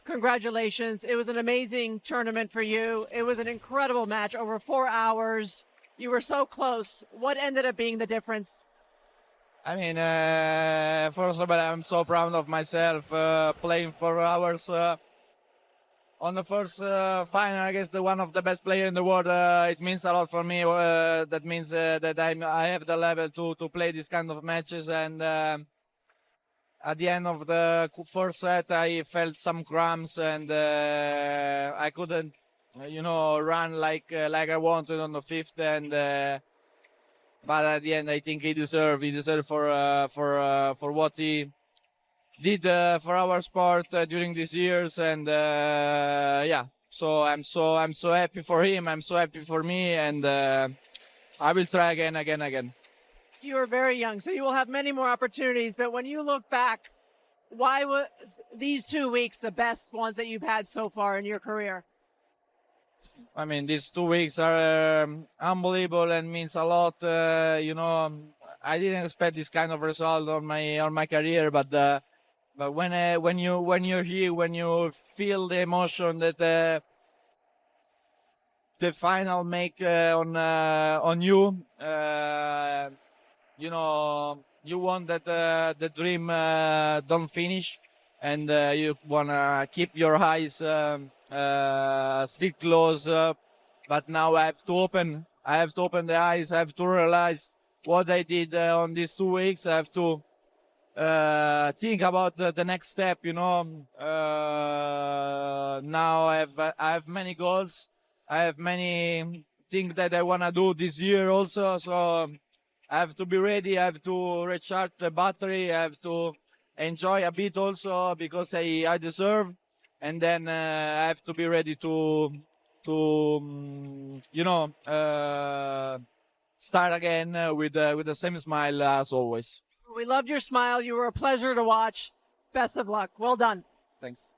congratulations. It was an amazing tournament for you. It was an incredible match over 4 hours. You were so close. What ended up being the difference? I mean, first of all, I'm so proud of myself playing 4 hours on the first final against one of the best players in the world. It means a lot for me. That means that I have the level to play this kind of matches. And at the end of the first set, I felt some cramps and I couldn't, run like I wanted on the fifth. And but at the end, I think he deserved for what he did for our sport during these years. And yeah, so I'm so happy for him. I'm so happy for me, and I will try again. You are very young, so you will have many more opportunities. But when you look back, why was these 2 weeks the best ones that you've had so far in your career? I mean, these 2 weeks are unbelievable and means a lot. I didn't expect this kind of result on my career, but when you're here, when you feel the emotion that the final make on you, you want that the dream don't finish, and you wanna keep your eyes still closed. But now I have to open the eyes. I have to realize what I did on these 2 weeks. I have to think about the next step. Now I have many goals. I have many things that I wanna do this year also. So I have to be ready. I have to recharge the battery. I have to enjoy a bit also because I deserve. And then I have to be ready to start again with the same smile as always. We loved your smile. You were a pleasure to watch. Best of luck. Well done. Thanks.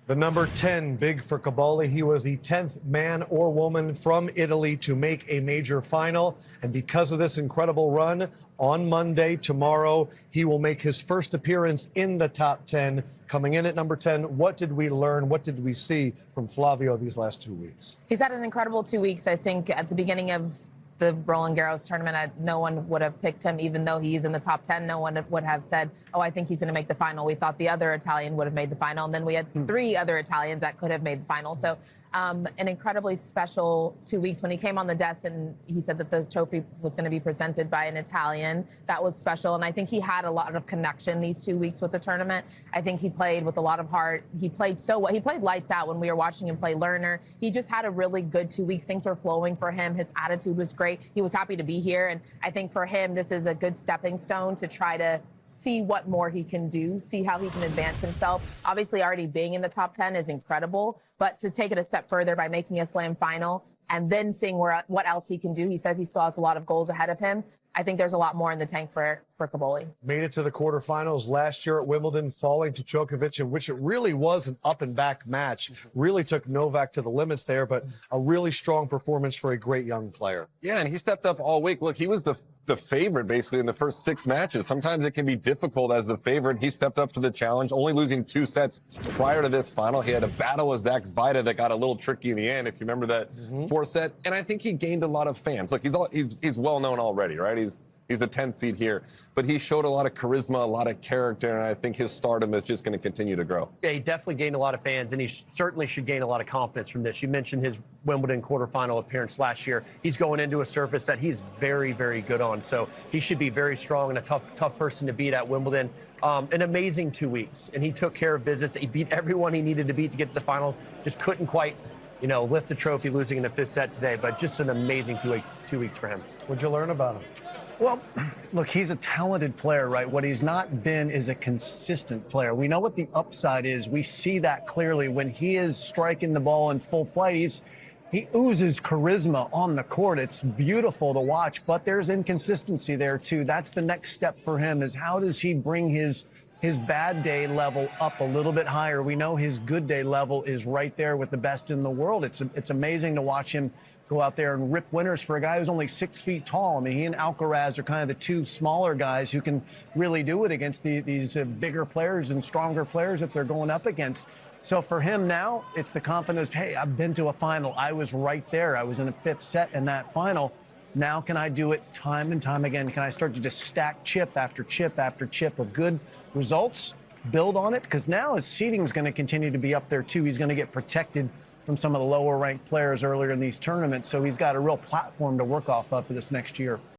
The number 10 big for Cobolli. He was the 10th man or woman from Italy to make a major final. And because of this incredible run, on Monday, tomorrow, he will make his first appearance in the top 10. Coming in at number 10, what did we learn? What did we see from Flavio these last 2 weeks? He's had an incredible 2 weeks. I think at the beginning of the Roland-Garros tournament, no one would have picked him, even though he's in the top 10. No one would have said, oh, I think he's going to make the final. We thought the other Italian would have made the final. And then we had 3 other Italians that could have made the final. So an incredibly special 2 weeks. When he came on the desk and he said that the trophy was going to be presented by an Italian, that was special. And I think he had a lot of connection these 2 weeks with the tournament. I think he played with a lot of heart. He played so well. He played lights out when we were watching him play Lerner. He just had a really good 2 weeks. Things were flowing for him. His attitude was great. He was happy to be here. And I think for him, this is a good stepping stone to try to see what more he can do, see how he can advance himself. Obviously, already being in the top 10 is incredible, but to take it a step further by making a slam final and then seeing what else he can do. He says he still has a lot of goals ahead of him. I think there's a lot more in the tank for Cobolli. Made it to the quarterfinals last year at Wimbledon, falling to Djokovic, in which it really was an up-and-back match. Really took Novak to the limits there, but a really strong performance for a great young player. Yeah, and he stepped up all week. Look, he was the favorite basically in the first 6 matches. Sometimes it can be difficult as the favorite. He stepped up to the challenge, only losing 2 sets prior to this final. He had a battle with Zach Zverev that got a little tricky in the end, if you remember that 4th set. And I think he gained a lot of fans. Look, he's well known already, right? He's the 10th seed here, but he showed a lot of charisma, a lot of character, and I think his stardom is just going to continue to grow. Yeah, he definitely gained a lot of fans, and he certainly should gain a lot of confidence from this. You mentioned his Wimbledon quarterfinal appearance last year. He's going into a surface that he's very, very good on, so he should be very strong and a tough person to beat at Wimbledon. An amazing 2 weeks, and he took care of business. He beat everyone he needed to beat to get to the finals. Just couldn't quite, lift the trophy, losing in the 5th set today, but just an amazing 2 weeks for him. What'd you learn about him? Well, look, he's a talented player, right? What he's not been is a consistent player. We know what the upside is. We see that clearly. When he is striking the ball in full flight, he oozes charisma on the court. It's beautiful to watch, but there's inconsistency there too. That's the next step for him, is how does he bring his bad day level up a little bit higher? We know his good day level is right there with the best in the world. It's amazing to watch him go out there and rip winners for a guy who's only 6 feet tall. I mean, he and Alcaraz are kind of the two smaller guys who can really do it against these bigger players and stronger players that they're going up against. So for him now, it's the confidence, hey, I've been to a final. I was right there. I was in a 5th set in that final. Now can I do it time and time again? Can I start to just stack chip after chip after chip of good results, build on it? Because now his seeding is going to continue to be up there too. He's going to get protected from some of the lower ranked players earlier in these tournaments. So he's got a real platform to work off of for this next year.